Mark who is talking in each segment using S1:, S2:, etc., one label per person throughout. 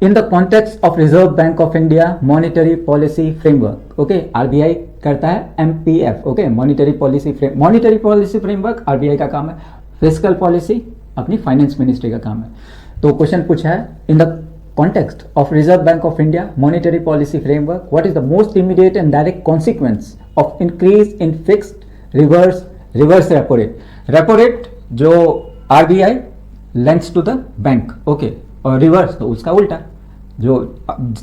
S1: In the context of Reserve Bank of India monetary policy framework, okay, RBI करता है MPF, okay, monetary policy framework RBI का काम है, fiscal policy अपनी finance ministry का काम है। तो क्वेश्चन पूछा है, in the context of Reserve Bank of India monetary policy framework, what is the most immediate and direct consequence of increase in fixed reverse repo rate? Repo rate जो RBI lends to the bank, okay, और reverse तो उसका उल्टा, जो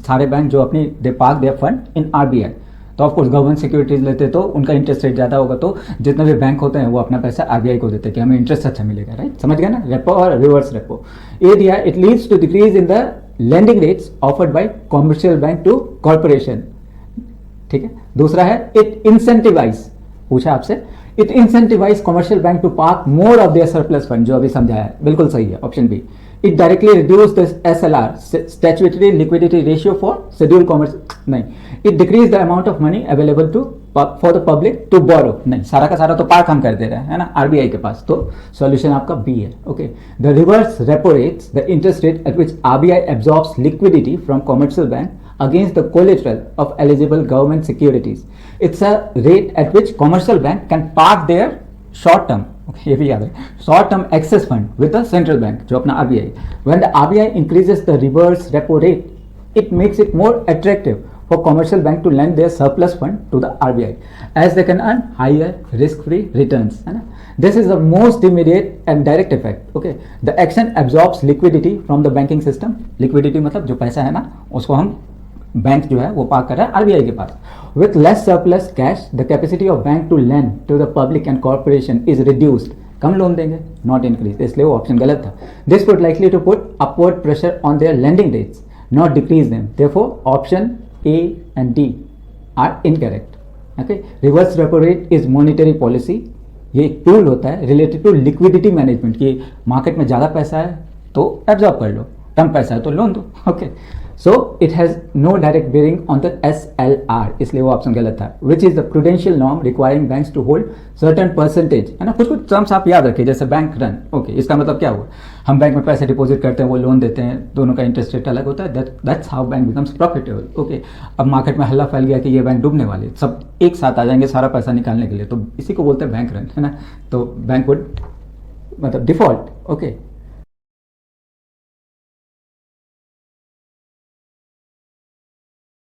S1: सारे bank जो अपनी they park their fund in RBI, तो ऑफकोर्स गवर्नमेंट सिक्योरिटीज लेते तो उनका इंटरेस्ट रेट ज़्यादा होगा, तो जितने भी बैंक होते हैं वो अपना पैसा आरबीआई को देते हैं कि हमें इंटरेस्ट अच्छा मिलेगा, राइट, समझ गया ना, रेपो और रिवर्स रेपो। ये दिया, it leads to decrease in the lending rates offered by commercial bank to corporation, ठीक है। दूसरा है it incentivize, पूछा आपसे, it incentivize commercial bank to park more of their surplus fund, जो अभी समझाया है, बिल्कुल सही है, option B. it directly reduce the SLR statutory liquidity ratio for scheduled commerce, नहीं, it decrease the amount of money available to for the public to borrow, नहीं, सारा का सारा तो पार्क हम कर दे रहे हैं, है ना, आरबीआई के पास, तो सॉल्यूशन आपका बी है, okay. The reverse repo rates the interest rate at which RBI absorbs liquidity from commercial bank against the collateral of eligible government securities. It's a rate at which commercial bank can park their short term, okay, ये भी याद है, short term excess fund with the central bank, जो अपना RBI. When the RBI increases the reverse repo rate, it makes it more attractive for commercial bank to lend their surplus fund to the RBI as they can earn higher risk-free returns, है ना. This is the most immediate and direct effect. Okay, the action absorbs liquidity from the banking system. Liquidity मतलब जो पैसा है ना, उसको हम bank जो है वो पार्क कर रहा है आरबीआई के पास. With less surplus cash, the capacity of bank to lend to the public and corporation is reduced. Come loan देंगे, not increase, इसलिए वो ऑप्शन गलत था. This would likely to put upward pressure on their lending rates, not decrease them. Therefore, option A and D are incorrect. Okay, reverse repo rate is monetary policy. ये एक tool होता है related to liquidity management, कि market में ज़्यादा पैसा है तो एब्जॉर्ब कर लो, कम पैसा है तो लोन दो. Okay, so it has no direct bearing on the SLR, इसलिए वो ऑप्शन गलत था. Which is the prudential norm requiring banks to hold certain percentage, है ना. कुछ कुछ टर्म्स आप याद रखिए, जैसे बैंक रन. ओके, इसका मतलब क्या हुआ, हम बैंक में पैसे डिपॉजिट करते हैं, वो लोन देते हैं, दोनों का इंटरेस्ट रेट अलग होता है. That's how bank becomes profitable. Okay, अब मार्केट में हल्ला फैल गया कि ये बैंक डूबने वाले, सब एक साथ आ जाएंगे सारा पैसा निकालने के लिए, तो इसी को बोलते हैं बैंक रन, है ना. तो बैंक वुड मतलब डिफॉल्ट. ओके,